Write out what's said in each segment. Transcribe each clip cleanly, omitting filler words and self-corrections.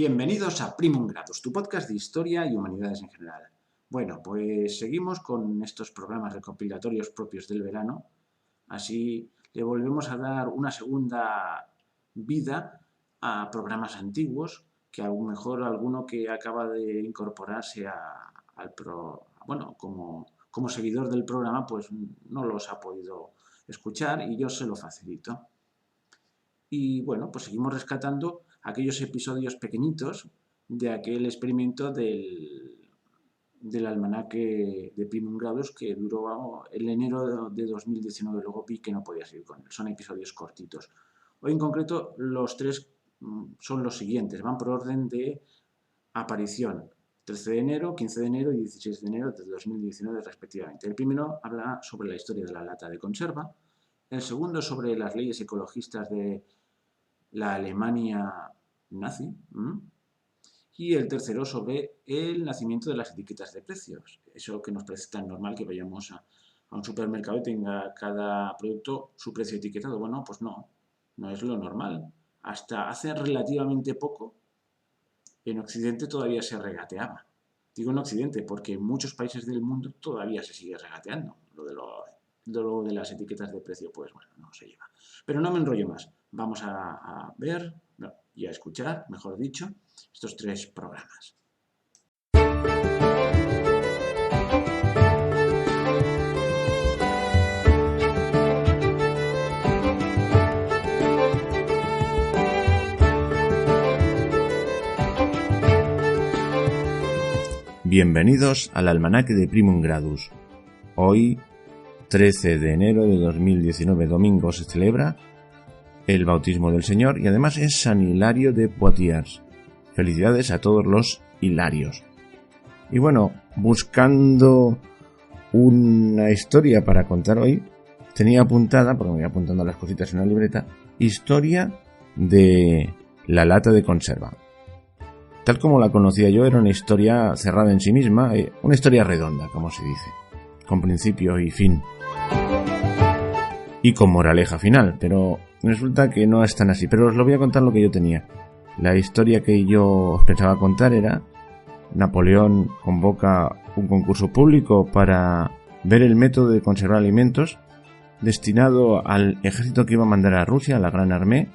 Bienvenidos a Primum Gradus, tu podcast de historia y humanidades en general. Bueno, pues seguimos con estos programas recopilatorios propios del verano. Así le volvemos a dar una segunda vida a programas antiguos, que a lo mejor alguno que acaba de incorporarse como seguidor del programa, pues no los ha podido escuchar y yo se lo facilito. Y bueno, pues seguimos rescatando aquellos episodios pequeñitos de aquel experimento del almanaque de Primum Gradus que duró el enero de 2019. Luego vi que no podía seguir con él. Son episodios cortitos. Hoy en concreto los tres son los siguientes. Van por orden de aparición. 13 de enero, 15 de enero y 16 de enero de 2019 respectivamente. El primero habla sobre la historia de la lata de conserva. El segundo sobre las leyes ecologistas de la Alemania nazi. Y el tercero sobre el nacimiento de las etiquetas de precios. Eso que nos parece tan normal que vayamos a un supermercado y tenga cada producto su precio etiquetado. Bueno, pues no es lo normal. Hasta hace relativamente poco en Occidente todavía se regateaba. Digo en Occidente porque en muchos países del mundo todavía se sigue regateando. Lo de las etiquetas de precio, pues bueno, no se lleva. Pero no me enrollo más. Vamos a ver y a escuchar, mejor dicho, estos tres programas. Bienvenidos al almanaque de Primum Gradus. Hoy, 13 de enero de 2019, domingo, se celebra el bautismo del Señor y además es San Hilario de Poitiers. Felicidades a todos los hilarios. Y bueno, buscando una historia para contar hoy, tenía apuntada, porque me voy apuntando las cositas en una libreta, historia de la lata de conserva. Tal como la conocía yo, era una historia cerrada en sí misma, una historia redonda, como se dice, con principio y fin. Y con moraleja final, pero resulta que no es tan así. Pero os lo voy a contar lo que yo tenía. La historia que yo os pensaba contar era: Napoleón convoca un concurso público para ver el método de conservar alimentos destinado al ejército que iba a mandar a Rusia, a la Gran Armée,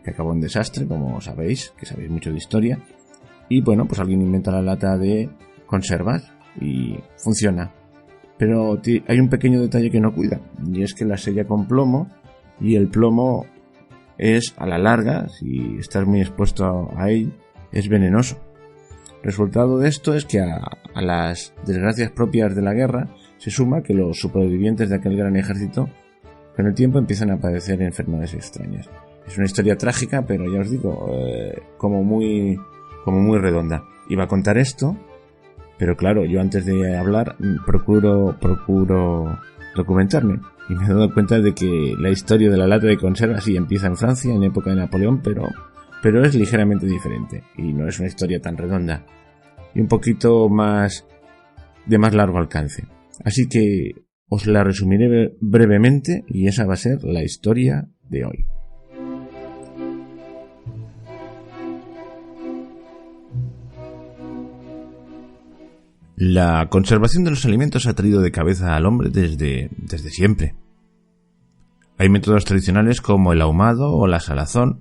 que acabó en desastre, como sabéis, que sabéis mucho de historia. Y bueno, pues alguien inventa la lata de conservas y funciona. Pero hay un pequeño detalle que no cuida, y es que la sella con plomo, y el plomo es, a la larga, si estás muy expuesto a él, es venenoso. Resultado de esto es que a las desgracias propias de la guerra se suma que los supervivientes de aquel gran ejército con el tiempo empiezan a padecer enfermedades extrañas. Es una historia trágica, pero ya os digo, como muy redonda. Iba a contar esto, pero claro, yo antes de hablar procuro documentarme, y me he dado cuenta de que la historia de la lata de conserva sí empieza en Francia, en época de Napoleón, pero es ligeramente diferente, y no es una historia tan redonda, y un poquito más de más largo alcance. Así que os la resumiré brevemente, y esa va a ser la historia de hoy. La conservación de los alimentos ha traído de cabeza al hombre desde siempre. Hay métodos tradicionales como el ahumado o la salazón,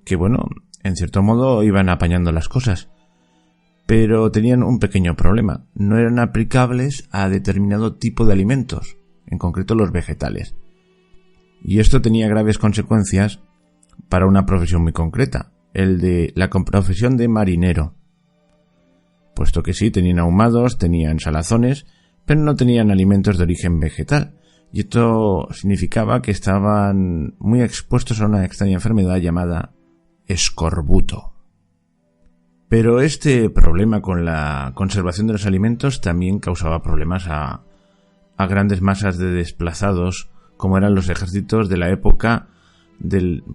que bueno, en cierto modo iban apañando las cosas, pero tenían un pequeño problema: no eran aplicables a determinado tipo de alimentos, en concreto los vegetales. Y esto tenía graves consecuencias para una profesión muy concreta, el de la profesión de marinero. Puesto que sí, tenían ahumados, tenían salazones, pero no tenían alimentos de origen vegetal. Y esto significaba que estaban muy expuestos a una extraña enfermedad llamada escorbuto. Pero este problema con la conservación de los alimentos también causaba problemas a grandes masas de desplazados, como eran los ejércitos de la época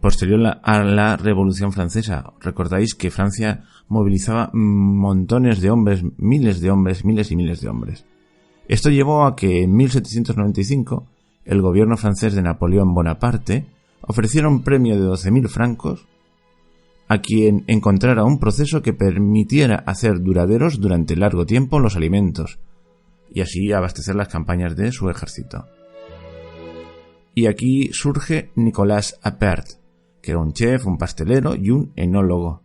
posterior a la Revolución Francesa. Recordáis que Francia movilizaba montones de hombres, miles y miles de hombres. Esto llevó a que en 1795 el gobierno francés de Napoleón Bonaparte ofreciera un premio de 12.000 francos a quien encontrara un proceso que permitiera hacer duraderos durante largo tiempo los alimentos y así abastecer las campañas de su ejército. Y aquí surge Nicolas Appert, que era un chef, un pastelero y un enólogo.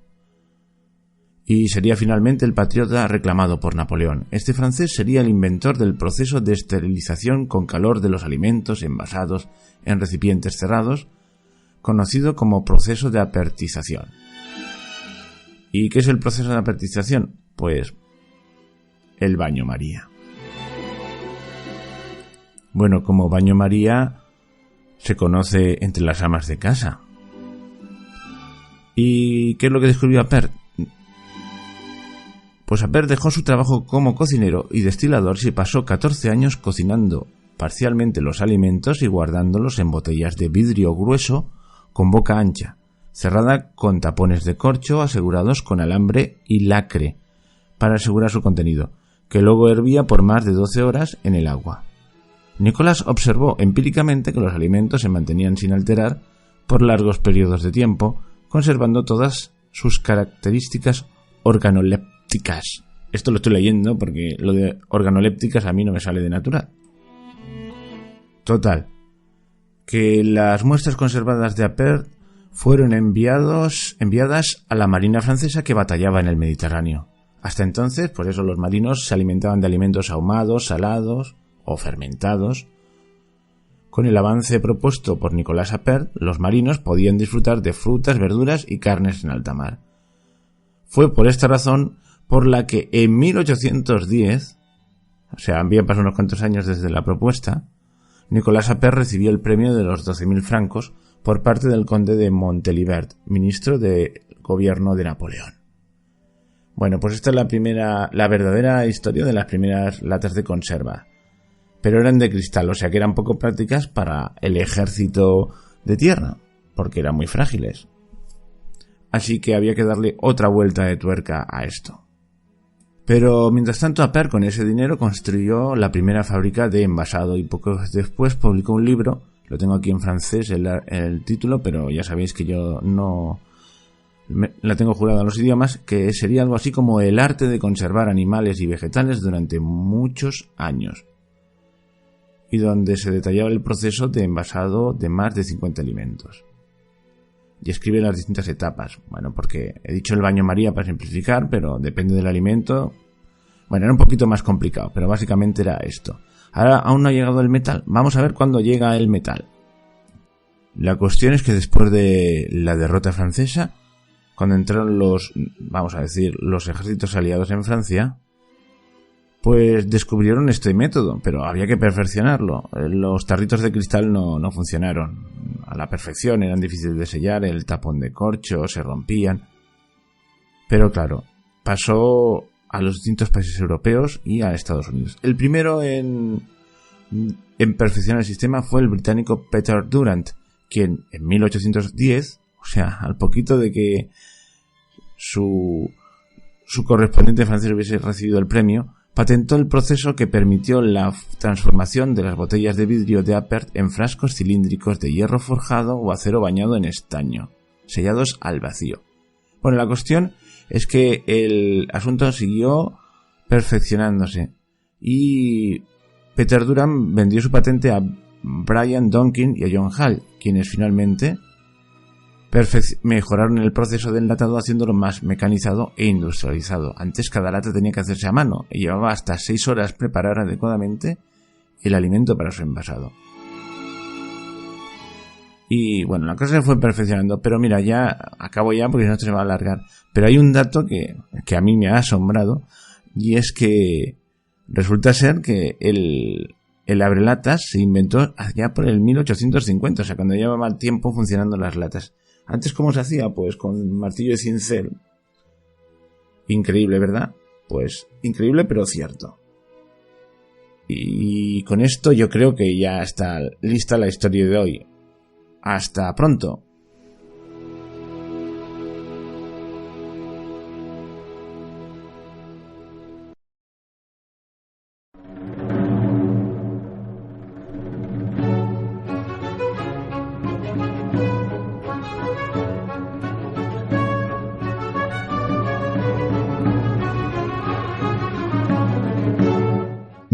Y sería finalmente el patriota reclamado por Napoleón. Este francés sería el inventor del proceso de esterilización con calor de los alimentos envasados en recipientes cerrados, conocido como proceso de apertización. ¿Y qué es el proceso de apertización? Pues el baño María. Bueno, como baño María se conoce entre las amas de casa. ¿Y qué es lo que descubrió Appert? Pues Appert dejó su trabajo como cocinero y destilador y pasó 14 años cocinando parcialmente los alimentos y guardándolos en botellas de vidrio grueso con boca ancha, cerrada con tapones de corcho asegurados con alambre y lacre para asegurar su contenido, que luego hervía por más de 12 horas en el agua. Nicolás observó empíricamente que los alimentos se mantenían sin alterar por largos periodos de tiempo, conservando todas sus características organolépticas. Esto lo estoy leyendo porque lo de organolépticas a mí no me sale de natural. Total, que las muestras conservadas de Appert fueron enviadas a la marina francesa que batallaba en el Mediterráneo. Hasta entonces, por eso los marinos se alimentaban de alimentos ahumados, salados o fermentados. Con el avance propuesto por Nicolas Appert, los marinos podían disfrutar de frutas, verduras y carnes en alta mar. Fue por esta razón por la que en 1810, o sea, habían pasado unos cuantos años desde la propuesta, Nicolas Appert recibió el premio de los 12.000 francos por parte del conde de Montelibert, ministro del gobierno de Napoleón. Bueno, pues esta es la verdadera historia de las primeras latas de conserva. Pero eran de cristal, o sea que eran poco prácticas para el ejército de tierra, porque eran muy frágiles. Así que había que darle otra vuelta de tuerca a esto. Pero mientras tanto Appert con ese dinero construyó la primera fábrica de envasado y poco después publicó un libro, lo tengo aquí en francés el título, pero ya sabéis que yo no la tengo jurada a los idiomas, que sería algo así como el arte de conservar animales y vegetales durante muchos años, y donde se detallaba el proceso de envasado de más de 50 alimentos. Y escribe las distintas etapas. Bueno, porque he dicho el baño María para simplificar, pero depende del alimento. Bueno, era un poquito más complicado, pero básicamente era esto. Ahora aún no ha llegado el metal. Vamos a ver cuándo llega el metal. La cuestión es que después de la derrota francesa, cuando entraron los ejércitos aliados en Francia, pues descubrieron este método, pero había que perfeccionarlo. Los tarritos de cristal no funcionaron a la perfección, eran difíciles de sellar, el tapón de corcho, se rompían. Pero claro, pasó a los distintos países europeos y a Estados Unidos. El primero en perfeccionar el sistema fue el británico Peter Durrant, quien en 1810, o sea, al poquito de que su correspondiente francés hubiese recibido el premio, patentó el proceso que permitió la transformación de las botellas de vidrio de Appert en frascos cilíndricos de hierro forjado o acero bañado en estaño, sellados al vacío. Bueno, la cuestión es que el asunto siguió perfeccionándose y Peter Durrant vendió su patente a Brian Donkin y a John Hall, quienes finalmente mejoraron el proceso de enlatado haciéndolo más mecanizado e industrializado. Antes cada lata tenía que hacerse a mano y llevaba hasta 6 horas preparar adecuadamente el alimento para su envasado. Y bueno, la cosa se fue perfeccionando, pero mira, ya acabo ya porque si no esto se va a alargar. Pero hay un dato que a mí me ha asombrado, y es que resulta ser que el abrelatas se inventó allá por el 1850, o sea, cuando llevaba tiempo funcionando las latas. Antes, ¿cómo se hacía? Pues con martillo de cincel. Increíble, ¿verdad? Pues increíble, pero cierto. Y con esto yo creo que ya está lista la historia de hoy. Hasta pronto.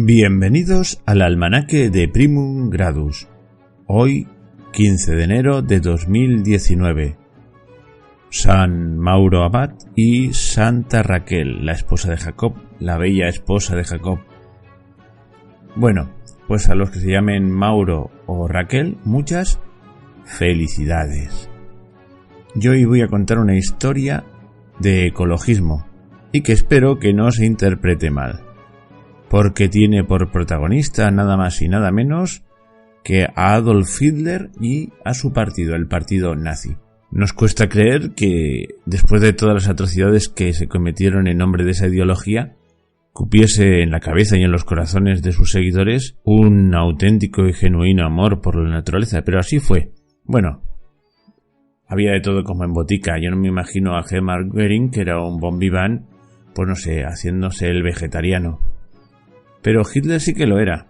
Bienvenidos al almanaque de Primum Gradus. Hoy, 15 de enero de 2019. San Mauro Abad y Santa Raquel, la esposa de Jacob, la bella esposa de Jacob. Bueno, pues a los que se llamen Mauro o Raquel, muchas felicidades. Yo hoy voy a contar una historia de ecologismo y que espero que no se interprete mal, porque tiene por protagonista nada más y nada menos que a Adolf Hitler y a su partido, el partido nazi. Nos cuesta creer que, después de todas las atrocidades que se cometieron en nombre de esa ideología, cupiese en la cabeza y en los corazones de sus seguidores un auténtico y genuino amor por la naturaleza, pero así fue. Bueno, había de todo como en botica. Yo no me imagino a Hermann Göring, que era un bon vivant, pues no sé, haciéndose el vegetariano. Pero Hitler sí que lo era.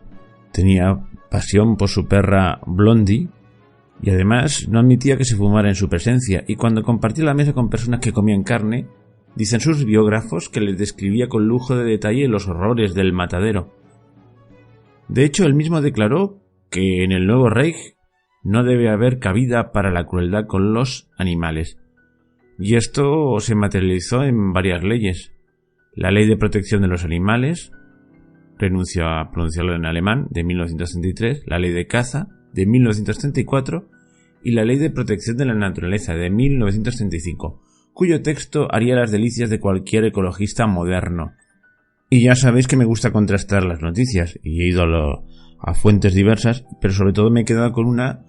Tenía pasión por su perra Blondie y además no admitía que se fumara en su presencia, y cuando compartía la mesa con personas que comían carne, dicen sus biógrafos que les describía con lujo de detalle los horrores del matadero. De hecho, él mismo declaró que en el nuevo Reich no debe haber cabida para la crueldad con los animales. Y esto se materializó en varias leyes. La Ley de Protección de los Animales, renuncio a pronunciarlo en alemán, de 1933, la Ley de Caza, de 1934, y la Ley de Protección de la Naturaleza, de 1935, cuyo texto haría las delicias de cualquier ecologista moderno. Y ya sabéis que me gusta contrastar las noticias, y he ido a fuentes diversas, pero sobre todo me he quedado con una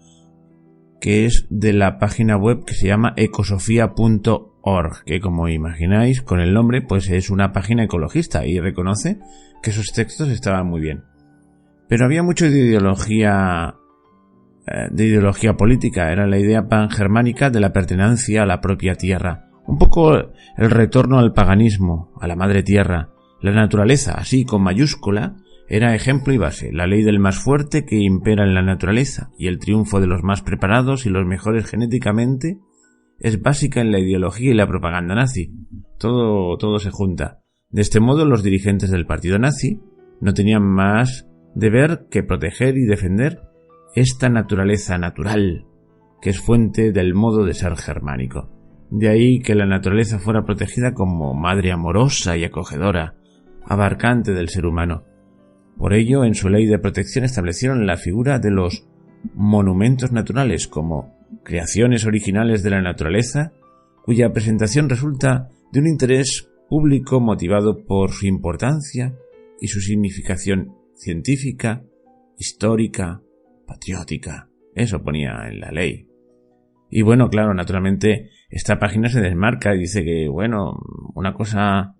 que es de la página web que se llama ecosofia.org, que como imagináis con el nombre pues es una página ecologista y reconoce que sus textos estaban muy bien. Pero había mucho de ideología política. Era la idea pangermánica de la pertenencia a la propia tierra, un poco el retorno al paganismo, a la madre tierra. La naturaleza, así con mayúscula, era ejemplo y base, la ley del más fuerte que impera en la naturaleza, y el triunfo de los más preparados y los mejores genéticamente es básica en la ideología y la propaganda nazi. Todo se junta. De este modo, los dirigentes del partido nazi no tenían más deber que proteger y defender esta naturaleza natural, que es fuente del modo de ser germánico. De ahí que la naturaleza fuera protegida como madre amorosa y acogedora, abarcante del ser humano. Por ello, en su ley de protección establecieron la figura de los monumentos naturales como creaciones originales de la naturaleza, cuya presentación resulta de un interés público motivado por su importancia y su significación científica, histórica, patriótica. Eso ponía en la ley. Y bueno, claro, naturalmente esta página se desmarca y dice que, bueno, una cosa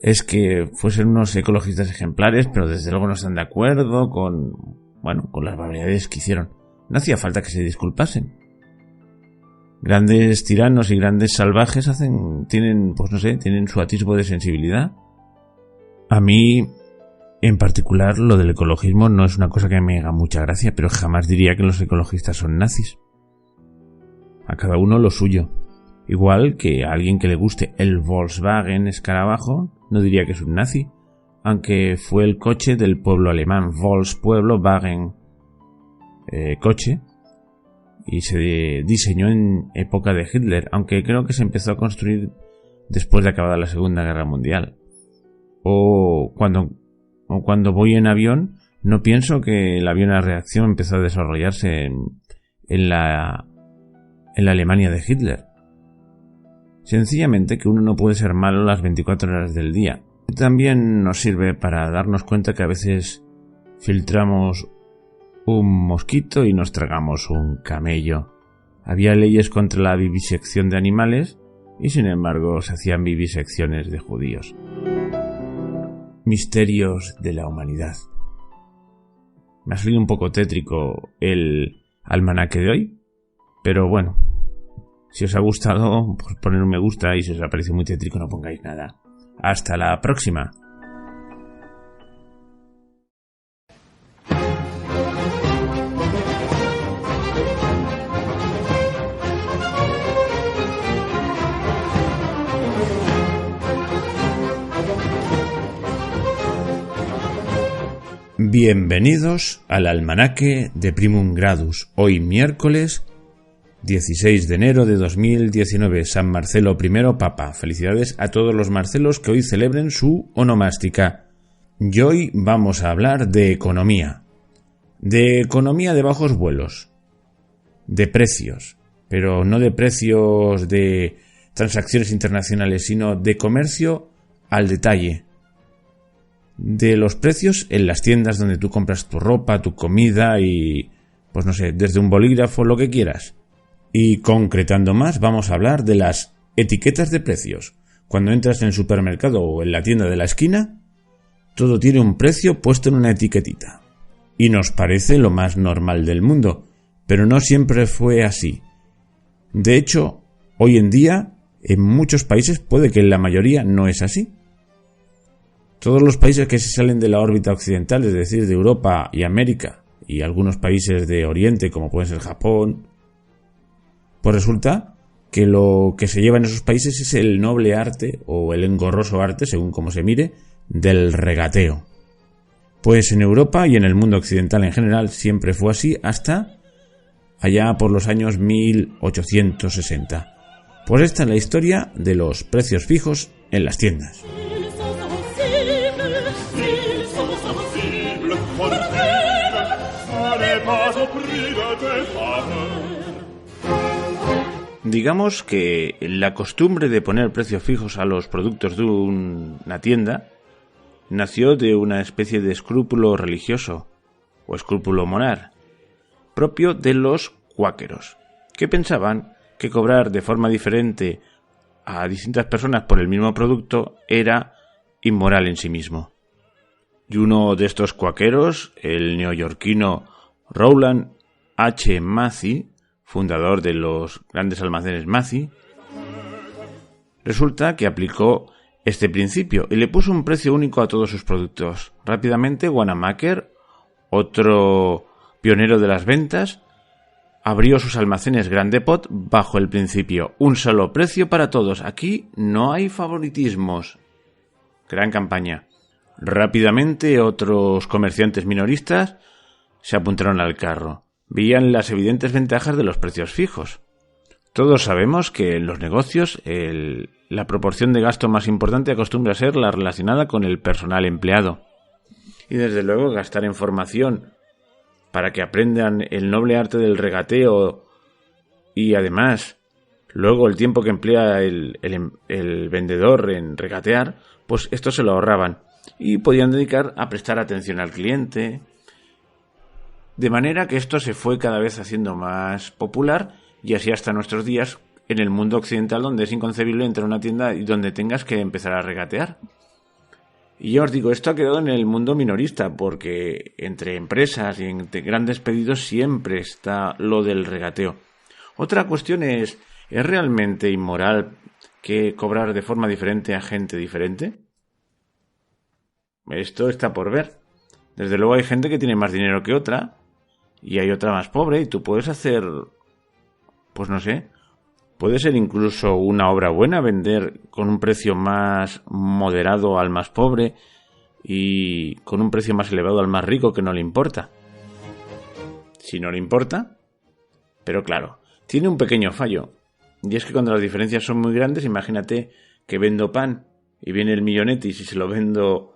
es que fuesen unos ecologistas ejemplares, pero desde luego no están de acuerdo con las barbaridades que hicieron. No hacía falta que se disculpasen. Grandes tiranos y grandes salvajes tienen su atisbo de sensibilidad. A mí, en particular, lo del ecologismo no es una cosa que me haga mucha gracia, pero jamás diría que los ecologistas son nazis. A cada uno lo suyo. Igual que a alguien que le guste el Volkswagen escarabajo, no diría que es un nazi, aunque fue el coche del pueblo alemán, pueblo, Wagen, coche, y se diseñó en época de Hitler, aunque creo que se empezó a construir después de acabada la Segunda Guerra Mundial. O cuando voy en avión, no pienso que el avión a reacción empezó a desarrollarse en la Alemania de Hitler. Sencillamente que uno no puede ser malo las 24 horas del día. También nos sirve para darnos cuenta que a veces filtramos un mosquito y nos tragamos un camello. Había leyes contra la vivisección de animales y sin embargo se hacían vivisecciones de judíos. Misterios de la humanidad. Me ha salido un poco tétrico el almanaque de hoy, pero bueno. Si os ha gustado, pues poned un me gusta, y si os ha parecido muy tétrico no pongáis nada. ¡Hasta la próxima! Bienvenidos al almanaque de Primum Gradus. Hoy miércoles 16 de enero de 2019, San Marcelo I Papa. Felicidades a todos los Marcelos que hoy celebren su onomástica. Y hoy vamos a hablar de economía de bajos vuelos, de precios, pero no de precios de transacciones internacionales, sino de comercio al detalle, de los precios en las tiendas donde tú compras tu ropa, tu comida y, pues no sé, desde un bolígrafo, lo que quieras. Y concretando más, vamos a hablar de las etiquetas de precios. Cuando entras en el supermercado o en la tienda de la esquina, todo tiene un precio puesto en una etiquetita. Y nos parece lo más normal del mundo, pero no siempre fue así. De hecho, hoy en día, en muchos países, puede que en la mayoría no es así. Todos los países que se salen de la órbita occidental, es decir, de Europa y América, y algunos países de Oriente, como pueden ser Japón, pues resulta que lo que se lleva en esos países es el noble arte, o el engorroso arte, según como se mire, del regateo. Pues en Europa y en el mundo occidental en general siempre fue así hasta allá por los años 1860. Pues esta es la historia de los precios fijos en las tiendas. Digamos que la costumbre de poner precios fijos a los productos de una tienda nació de una especie de escrúpulo religioso o escrúpulo moral propio de los cuáqueros, que pensaban que cobrar de forma diferente a distintas personas por el mismo producto era inmoral en sí mismo. Y uno de estos cuáqueros, el neoyorquino Rowland H. Macy, fundador de los grandes almacenes Macy, resulta que aplicó este principio y le puso un precio único a todos sus productos. Rápidamente, Wanamaker, otro pionero de las ventas, abrió sus almacenes Grand Depot bajo el principio: un solo precio para todos, aquí no hay favoritismos. Gran campaña. Rápidamente, otros comerciantes minoristas se apuntaron al carro. Veían las evidentes ventajas de los precios fijos. Todos sabemos que en los negocios la proporción de gasto más importante acostumbra a ser la relacionada con el personal empleado. Y desde luego gastar en formación para que aprendan el noble arte del regateo y además luego el tiempo que emplea el vendedor en regatear, pues esto se lo ahorraban y podían dedicar a prestar atención al cliente. De manera que esto se fue cada vez haciendo más popular y así hasta nuestros días en el mundo occidental, donde es inconcebible entrar a una tienda y donde tengas que empezar a regatear. Y ya os digo, esto ha quedado en el mundo minorista porque entre empresas y entre grandes pedidos siempre está lo del regateo. Otra cuestión ¿es realmente inmoral que cobrar de forma diferente a gente diferente? Esto está por ver. Desde luego hay gente que tiene más dinero que otra y hay otra más pobre y tú puedes hacer, pues no sé, puede ser incluso una obra buena vender con un precio más moderado al más pobre y con un precio más elevado al más rico que no le importa. Si no le importa, pero claro, tiene un pequeño fallo. Y es que cuando las diferencias son muy grandes, imagínate que vendo pan y viene el Millonetis y se lo vendo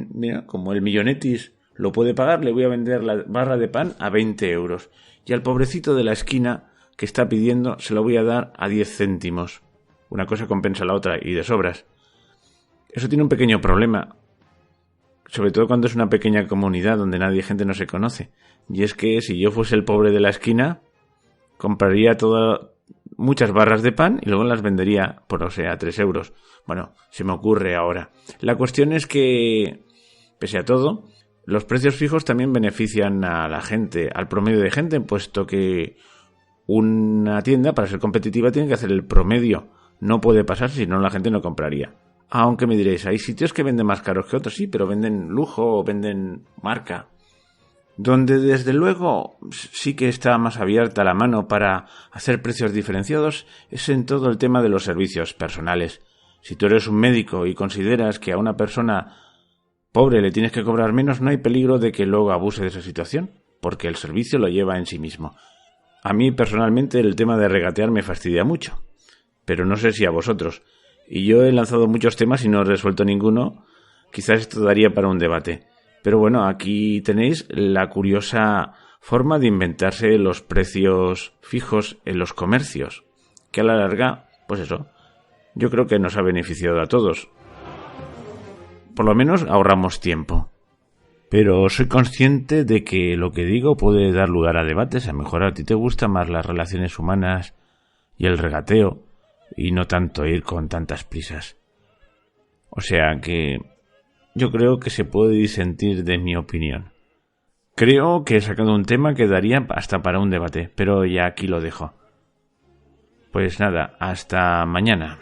mira, como el Millonetis lo puede pagar, le voy a vender la barra de pan a 20 euros. Y al pobrecito de la esquina que está pidiendo se lo voy a dar a 10 céntimos. Una cosa compensa la otra y de sobras. Eso tiene un pequeño problema, sobre todo cuando es una pequeña comunidad donde gente no se conoce. Y es que si yo fuese el pobre de la esquina, compraría muchas barras de pan y luego las vendería por, a 3 euros. Bueno, se me ocurre ahora. La cuestión es que, pese a todo, los precios fijos también benefician a la gente, al promedio de gente, puesto que una tienda, para ser competitiva, tiene que hacer el promedio. No puede pasar, si no la gente no compraría. Aunque me diréis, hay sitios que venden más caros que otros, sí, pero venden lujo o venden marca. Donde desde luego sí que está más abierta la mano para hacer precios diferenciados es en todo el tema de los servicios personales. Si tú eres un médico y consideras que a una persona pobre, le tienes que cobrar menos, no hay peligro de que luego abuse de esa situación, porque el servicio lo lleva en sí mismo. A mí personalmente el tema de regatear me fastidia mucho, pero no sé si a vosotros. Y yo he lanzado muchos temas y no he resuelto ninguno. Quizás esto daría para un debate. Pero bueno, aquí tenéis la curiosa forma de inventarse los precios fijos en los comercios, que a la larga, pues eso, yo creo que nos ha beneficiado a todos. Por lo menos ahorramos tiempo. Pero soy consciente de que lo que digo puede dar lugar a debates. A lo mejor a ti te gustan más las relaciones humanas y el regateo, y no tanto ir con tantas prisas. O sea que yo creo que se puede disentir de mi opinión. Creo que he sacado un tema que daría hasta para un debate, pero ya aquí lo dejo. Pues nada, hasta mañana.